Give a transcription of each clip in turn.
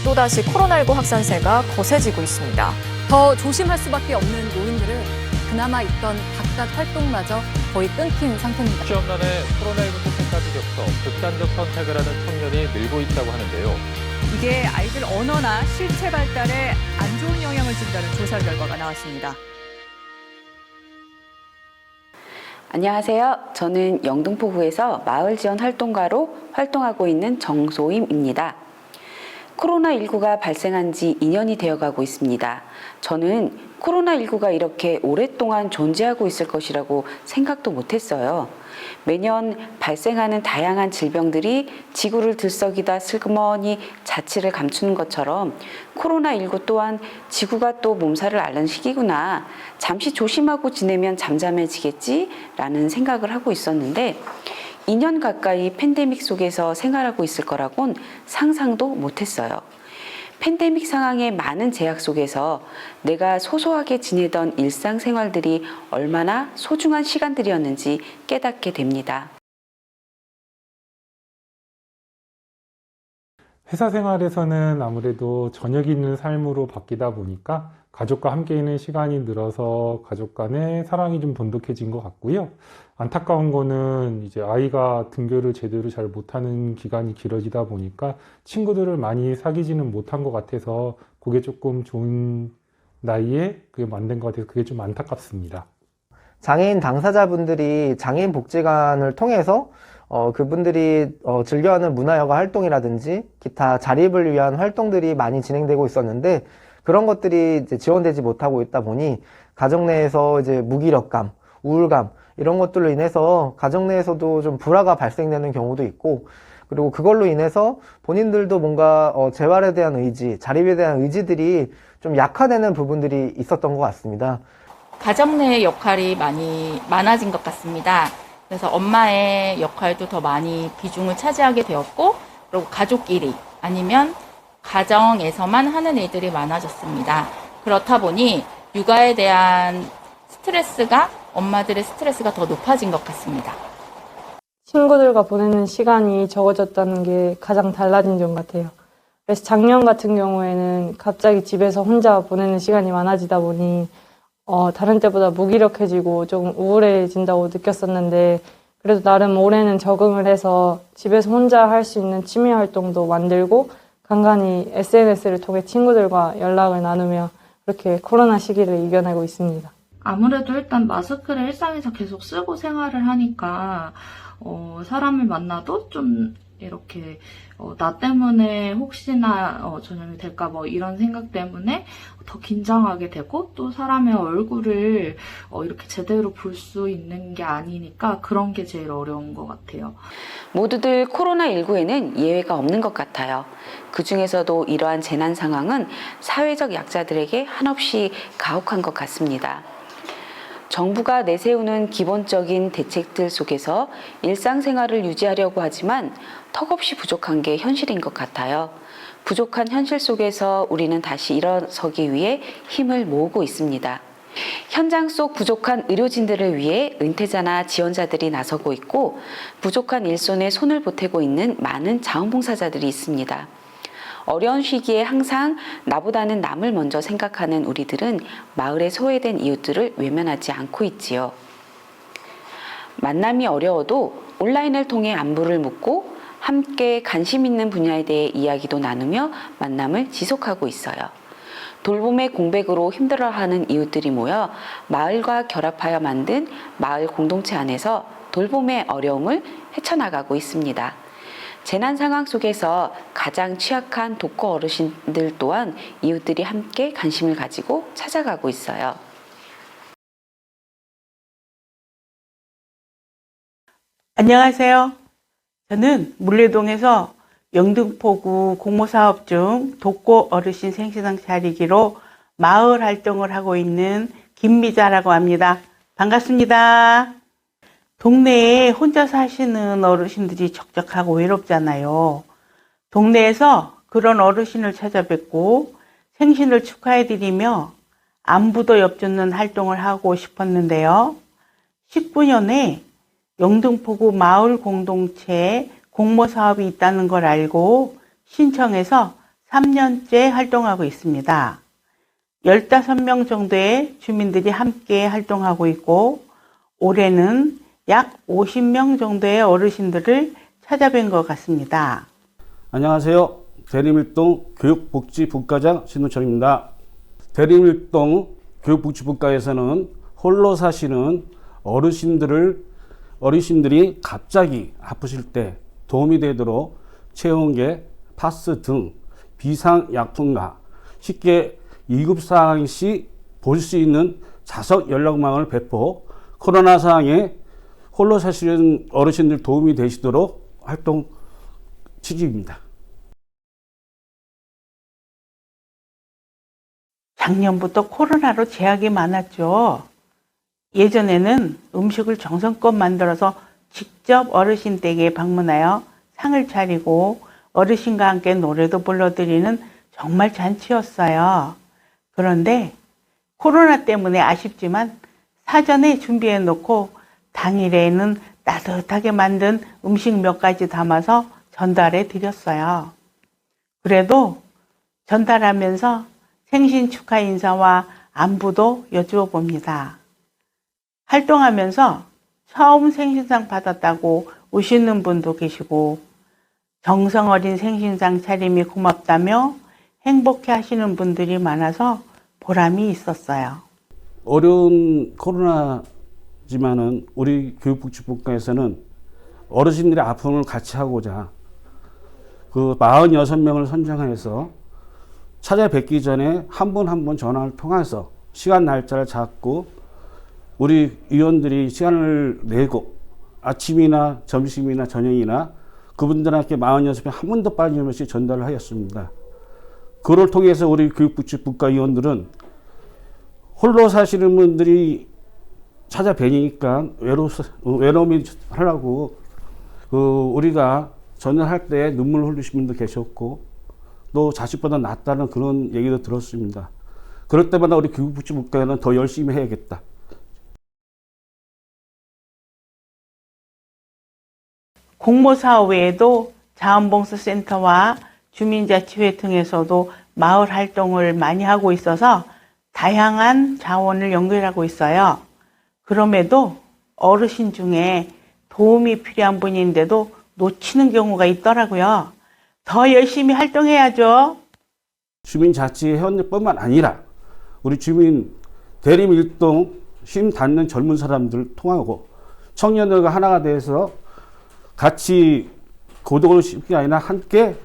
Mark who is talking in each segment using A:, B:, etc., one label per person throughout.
A: 또다시 코로나19 확산세가 거세지고 있습니다.
B: 더 조심할 수밖에 없는 요인들은 그나마 있던 바깥 활동마저 거의 끊긴 상태입니다.
C: 취업난에 코로나19 사태까지 겹쳐 극단적 선택을 하는 청년이 늘고 있다고 하는데요.
B: 이게 아이들 언어나 실체 발달에 안 좋은 영향을 준다는 조사 결과가 나왔습니다.
D: 안녕하세요. 저는 영등포구에서 마을지원 활동가로 활동하고 있는 정소임입니다. 코로나19가 발생한 지 2년이 되어가고 있습니다. 저는 코로나19가 이렇게 오랫동안 존재하고 있을 것이라고 생각도 못했어요. 매년 발생하는 다양한 질병들이 지구를 들썩이다 슬그머니 자취를 감추는 것처럼 코로나19 또한 지구가 또 몸살을 앓는 시기구나. 잠시 조심하고 지내면 잠잠해지겠지라는 생각을 하고 있었는데 2년 가까이 팬데믹 속에서 생활하고 있을 거라곤 상상도 못했어요. 팬데믹 상황의 많은 제약 속에서 내가 소소하게 지내던 일상생활들이 얼마나 소중한 시간들이었는지 깨닫게 됩니다.
E: 회사 생활에서는 아무래도 저녁이 있는 삶으로 바뀌다 보니까 가족과 함께 있는 시간이 늘어서 가족 간의 사랑이 좀 돈독해진 것 같고요. 안타까운 거는 이제 아이가 등교를 제대로 잘 못하는 기간이 길어지다 보니까 친구들을 많이 사귀지는 못한 것 같아서 그게 조금 좋은 나이에 그게 만든 것 같아서 그게 좀 안타깝습니다.
F: 장애인 당사자분들이 장애인 복지관을 통해서 그분들이 즐겨하는 문화여가 활동이라든지 기타 자립을 위한 활동들이 많이 진행되고 있었는데 그런 것들이 이제 지원되지 못하고 있다 보니 가정 내에서 이제 무기력감, 우울감 이런 것들로 인해서 가정 내에서도 좀 불화가 발생되는 경우도 있고 그리고 그걸로 인해서 본인들도 뭔가 재활에 대한 의지, 자립에 대한 의지들이 좀 약화되는 부분들이 있었던 것 같습니다.
G: 가정 내의 역할이 많아진 것 같습니다. 그래서 엄마의 역할도 더 많이 비중을 차지하게 되었고 그리고 가족끼리 아니면 가정에서만 하는 일들이 많아졌습니다. 그렇다 보니 육아에 대한 엄마들의 스트레스가 더 높아진 것 같습니다.
H: 친구들과 보내는 시간이 적어졌다는 게 가장 달라진 점 같아요. 그래서 작년 같은 경우에는 갑자기 집에서 혼자 보내는 시간이 많아지다 보니 다른 때보다 무기력해지고 조금 우울해진다고 느꼈었는데 그래도 나름 올해는 적응을 해서 집에서 혼자 할 수 있는 취미 활동도 만들고 간간히 SNS를 통해 친구들과 연락을 나누며 그렇게 코로나 시기를 이겨내고 있습니다.
I: 아무래도 일단 마스크를 일상에서 계속 쓰고 생활을 하니까 사람을 만나도 좀 이렇게 나 때문에 혹시나 전염이 될까 뭐 이런 생각 때문에 더 긴장하게 되고 또 사람의 얼굴을 이렇게 제대로 볼 수 있는 게 아니니까 그런 게 제일 어려운 것 같아요.
D: 모두들 코로나19에는 예외가 없는 것 같아요. 그 중에서도 이러한 재난 상황은 사회적 약자들에게 한없이 가혹한 것 같습니다. 정부가 내세우는 기본적인 대책들 속에서 일상생활을 유지하려고 하지만 턱없이 부족한 게 현실인 것 같아요. 부족한 현실 속에서 우리는 다시 일어서기 위해 힘을 모으고 있습니다. 현장 속 부족한 의료진들을 위해 은퇴자나 지원자들이 나서고 있고 부족한 일손에 손을 보태고 있는 많은 자원봉사자들이 있습니다. 어려운 시기에 항상 나보다는 남을 먼저 생각하는 우리들은 마을에 소외된 이웃들을 외면하지 않고 있지요. 만남이 어려워도 온라인을 통해 안부를 묻고 함께 관심 있는 분야에 대해 이야기도 나누며 만남을 지속하고 있어요. 돌봄의 공백으로 힘들어하는 이웃들이 모여 마을과 결합하여 만든 마을 공동체 안에서 돌봄의 어려움을 헤쳐나가고 있습니다. 재난 상황 속에서 가장 취약한 독거 어르신들 또한 이웃들이 함께 관심을 가지고 찾아가고 있어요.
J: 안녕하세요. 저는 물레동에서 영등포구 공모사업 중 독거 어르신 생시당 차리기로 마을 활동을 하고 있는 김미자라고 합니다. 반갑습니다. 동네에 혼자 사시는 어르신들이 적적하고 외롭잖아요. 동네에서 그런 어르신을 찾아뵙고 생신을 축하해드리며 안부도 엿주는 활동을 하고 싶었는데요. 19년에 영등포구 마을 공동체에 공모사업이 있다는 걸 알고 신청해서 3년째 활동하고 있습니다. 15명 정도의 주민들이 함께 활동하고 있고 올해는 약 50명 정도의 어르신들을 찾아뵌 것 같습니다.
K: 안녕하세요. 대림일동 교육복지분과장 신우철입니다. 대림일동 교육복지분과에서는 홀로 사시는 어르신들이 갑자기 아프실 때 도움이 되도록 체온계, 파스 등 비상약품과 쉽게 위급사항 시 볼 수 있는 자석 연락망을 배포, 코로나 상황에 홀로 사시는 어르신들 도움이 되시도록 활동 취지입니다.
J: 작년부터 코로나로 제약이 많았죠. 예전에는 음식을 정성껏 만들어서 직접 어르신 댁에 방문하여 상을 차리고 어르신과 함께 노래도 불러드리는 정말 잔치였어요. 그런데 코로나 때문에 아쉽지만 사전에 준비해 놓고 당일에는 따뜻하게 만든 음식 몇 가지 담아서 전달해 드렸어요. 그래도 전달하면서 생신 축하 인사와 안부도 여쭈어 봅니다. 활동하면서 처음 생신상 받았다고 우시는 분도 계시고 정성 어린 생신상 차림이 고맙다며 행복해 하시는 분들이 많아서 보람이 있었어요.
K: 어려운 코로나지만은 우리 교육복지분과에서는 어르신들의 아픔을 같이 하고자 그 46명을 선정해서 찾아뵙기 전에 한 분 한 분 전화를 통해서 시간 날짜를 잡고 우리 위원들이 시간을 내고 아침이나 점심이나 저녁이나 그분들한테 46명 한 번도 빠짐없이 전달을 하였습니다. 그걸 통해서 우리 교육복지분과 위원들은 홀로 사시는 분들이 찾아뵈니까 외로움이 하려고 우리가 전화할 때 눈물 흘리신 분도 계셨고 또 자식보다 낫다는 그런 얘기도 들었습니다. 그럴 때마다 우리 교육복지분과는 더 열심히 해야겠다.
J: 공모사업 외에도 자원봉사센터와 주민자치회 등에서도 마을 활동을 많이 하고 있어서 다양한 자원을 연결하고 있어요. 그럼에도 어르신 중에 도움이 필요한 분인데도 놓치는 경우가 있더라고요. 더 열심히 활동해야죠.
K: 주민자치회 회원들뿐만 아니라 우리 주민 대림일동 힘 닿는 젊은 사람들 통하고 청년들과 하나가 돼서 같이 고독을 씹기 아니라 함께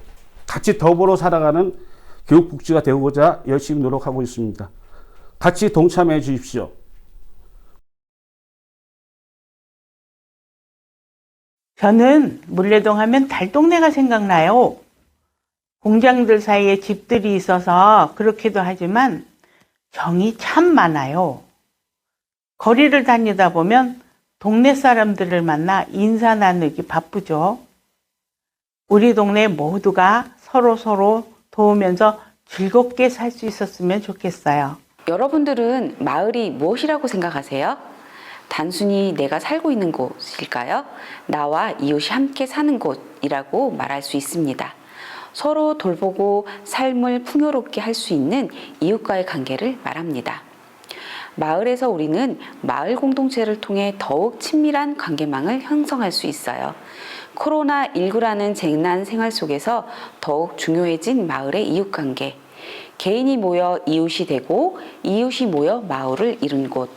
K: 같이 더불어 살아가는 교육복지가 되고자 열심히 노력하고 있습니다. 같이 동참해 주십시오.
J: 저는 물레동 하면 달동네가 생각나요. 공장들 사이에 집들이 있어서 그렇기도 하지만 정이 참 많아요. 거리를 다니다 보면 동네 사람들을 만나 인사 나누기 바쁘죠. 우리 동네 모두가 서로 도우면서 즐겁게 살 수 있었으면 좋겠어요.
D: 여러분들은 마을이 무엇이라고 생각하세요? 단순히 내가 살고 있는 곳일까요? 나와 이웃이 함께 사는 곳이라고 말할 수 있습니다. 서로 돌보고 삶을 풍요롭게 할 수 있는 이웃과의 관계를 말합니다. 마을에서 우리는 마을 공동체를 통해 더욱 친밀한 관계망을 형성할 수 있어요. 코로나19라는 재난 생활 속에서 더욱 중요해진 마을의 이웃관계. 개인이 모여 이웃이 되고 이웃이 모여 마을을 이룬 곳.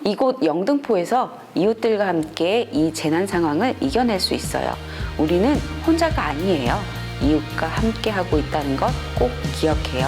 D: 이곳 영등포에서 이웃들과 함께 이 재난 상황을 이겨낼 수 있어요. 우리는 혼자가 아니에요. 이웃과 함께 하고 있다는 것 꼭 기억해요.